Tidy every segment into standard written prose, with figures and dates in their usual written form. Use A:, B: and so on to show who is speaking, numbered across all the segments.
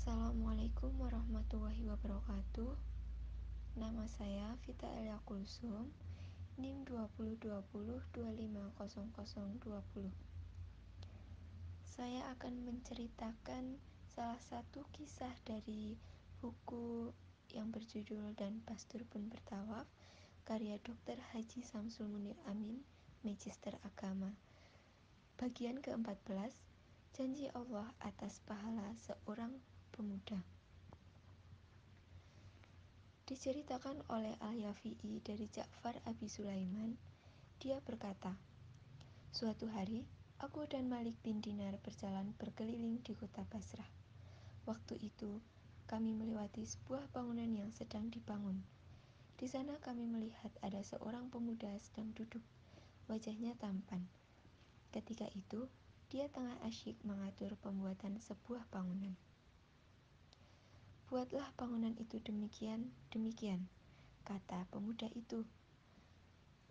A: Assalamualaikum warahmatullahi wabarakatuh. Nama saya Vita Elia Kulsum, NIM 2020250020. Saya akan menceritakan salah satu kisah dari buku yang berjudul Dan Pastur Pun Bertawaf, karya Dr. Haji Samsul Munir Amin, Magister Agama. Bagian ke-14, Janji Allah atas pahala seorang pemuda. Diceritakan oleh Al-Yafi'i dari Ja'far Abi Sulaiman. Dia berkata, suatu hari, aku dan Malik bin Dinar berjalan berkeliling di kota Basrah. Waktu itu, kami melewati sebuah bangunan yang sedang dibangun. Di sana kami melihat ada seorang pemuda sedang duduk, wajahnya tampan. Ketika itu, dia tengah asyik mengatur pembuatan sebuah bangunan. Buatlah bangunan itu demikian, kata pemuda itu.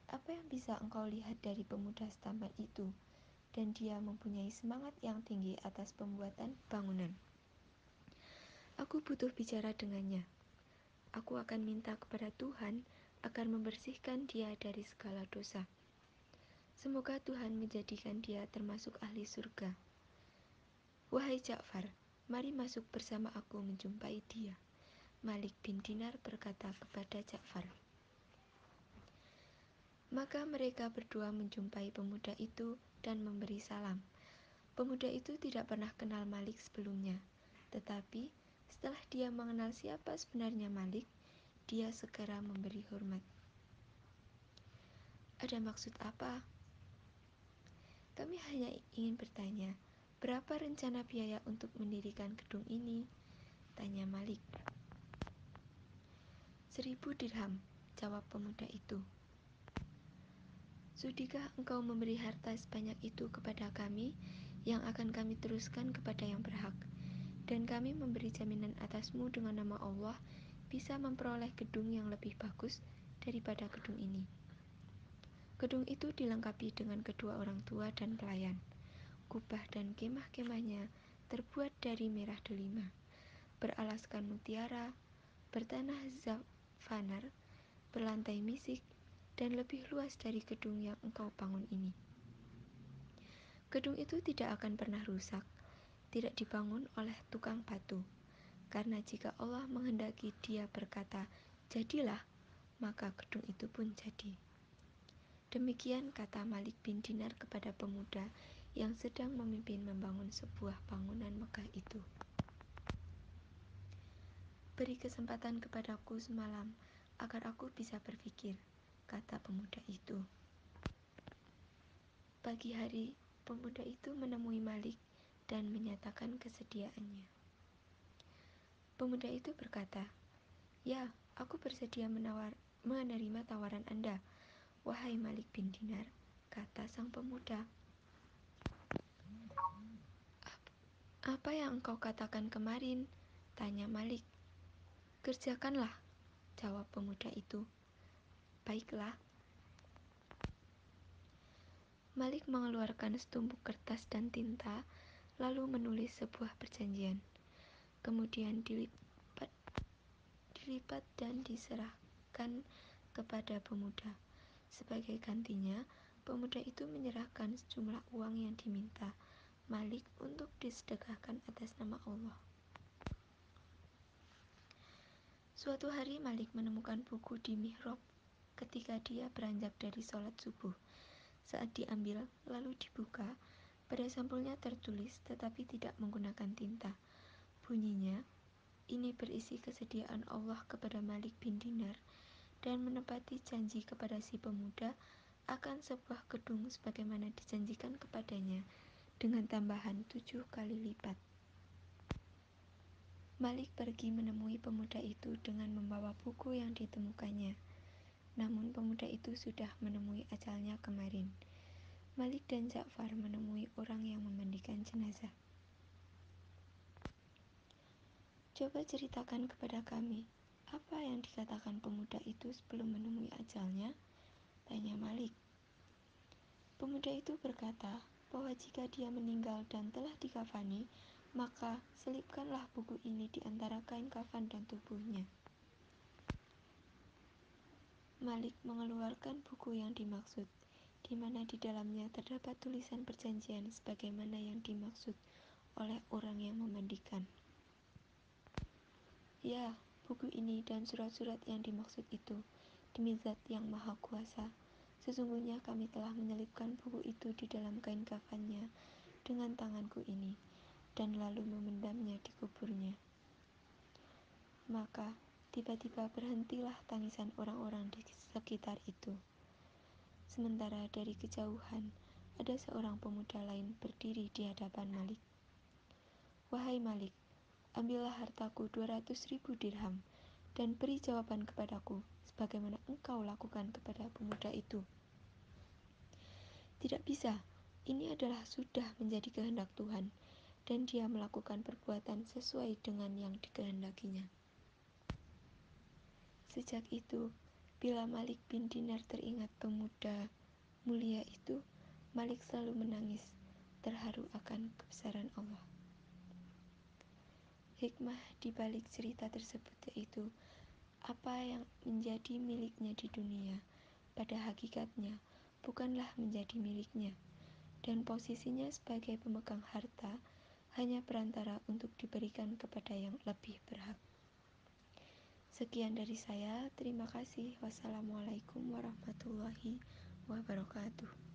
A: Apa yang bisa engkau lihat dari pemuda setampan itu? Dan dia mempunyai semangat yang tinggi atas pembuatan bangunan. Aku butuh bicara dengannya. Aku akan minta kepada Tuhan agar membersihkan dia dari segala dosa. Semoga Tuhan menjadikan dia termasuk ahli surga. Wahai Ja'far, mari masuk bersama aku menjumpai dia. Malik bin Dinar berkata kepada Ja'far. Maka mereka berdua menjumpai pemuda itu dan memberi salam. Pemuda itu tidak pernah kenal Malik sebelumnya, tetapi setelah dia mengenal siapa sebenarnya Malik, dia segera memberi hormat. Ada maksud apa? Kami hanya ingin bertanya, berapa rencana biaya untuk mendirikan gedung ini? Tanya Malik. 1.000 dirham, jawab pemuda itu. Sudikah engkau memberi harta sebanyak itu kepada kami, yang akan kami teruskan kepada yang berhak, dan kami memberi jaminan atasmu dengan nama Allah bisa memperoleh gedung yang lebih bagus daripada gedung ini. Gedung itu dilengkapi dengan kedua orang tua dan pelayan. Kubah dan kemah-kemahnya terbuat dari merah delima, beralaskan mutiara, bertanah zafanar, berlantai misik, dan lebih luas dari gedung yang engkau bangun ini. Gedung itu tidak akan pernah rusak, tidak dibangun oleh tukang batu, karena jika Allah menghendaki dia berkata, jadilah, maka gedung itu pun jadi. Demikian kata Malik bin Dinar kepada pemuda yang sedang memimpin membangun sebuah bangunan megah itu. Beri kesempatan kepadaku semalam agar aku bisa berpikir, kata pemuda itu. Pagi hari, pemuda itu menemui Malik dan menyatakan kesediaannya. Pemuda itu berkata, ya, aku bersedia menerima tawaran Anda, wahai Malik bin Dinar, kata sang pemuda. Apa yang engkau katakan kemarin? Tanya Malik. Kerjakanlah, jawab pemuda itu. Baiklah. Malik mengeluarkan setumpuk kertas dan tinta, lalu menulis sebuah perjanjian. Kemudian dilipat dan diserahkan kepada pemuda. Sebagai gantinya, pemuda itu menyerahkan sejumlah uang yang diminta Malik untuk disedekahkan atas nama Allah. Suatu hari Malik menemukan buku di mihrab ketika dia beranjak dari sholat subuh. Saat diambil lalu dibuka, pada sampulnya tertulis tetapi tidak menggunakan tinta. Bunyinya, ini berisi kesediaan Allah kepada Malik bin Dinar dan menepati janji kepada si pemuda akan sebuah gedung sebagaimana dijanjikan kepadanya dengan tambahan 7 kali lipat. Malik pergi menemui pemuda itu dengan membawa buku yang ditemukannya. Namun pemuda itu sudah menemui ajalnya kemarin. Malik dan Ja'far menemui orang yang memandikan jenazah. Coba ceritakan kepada kami, apa yang dikatakan pemuda itu sebelum menemui ajalnya? Tanya Malik. Pemuda itu berkata bahwa jika dia meninggal dan telah dikafani, Maka selipkanlah buku ini di antara kain kafan dan tubuhnya. Malik mengeluarkan buku yang dimaksud, di mana di dalamnya terdapat tulisan perjanjian sebagaimana yang dimaksud oleh orang yang memandikan. Ya, buku ini dan surat-surat yang dimaksud itu, demi Zat yang Maha Kuasa, sesungguhnya kami telah menyelipkan buku itu di dalam kain kafannya dengan tanganku ini, dan lalu memendamnya di kuburnya. Maka tiba-tiba berhentilah tangisan orang-orang di sekitar itu. Sementara dari kejauhan ada seorang pemuda lain berdiri di hadapan Malik. Wahai Malik, ambillah hartaku 200.000 dirham dan beri jawaban kepadaku sebagaimana engkau lakukan kepada pemuda itu. Tidak bisa, ini adalah sudah menjadi kehendak Tuhan, dan dia melakukan perbuatan sesuai dengan yang dikehendakinya. Sejak itu, bila Malik bin Dinar teringat pemuda mulia itu, Malik selalu menangis, terharu akan kebesaran Allah. Hikmah di balik cerita tersebut yaitu, apa yang menjadi miliknya di dunia, pada hakikatnya bukanlah menjadi miliknya, dan posisinya sebagai pemegang harta hanya perantara untuk diberikan kepada yang lebih berhak. Sekian dari saya, terima kasih. Wassalamualaikum warahmatullahi wabarakatuh.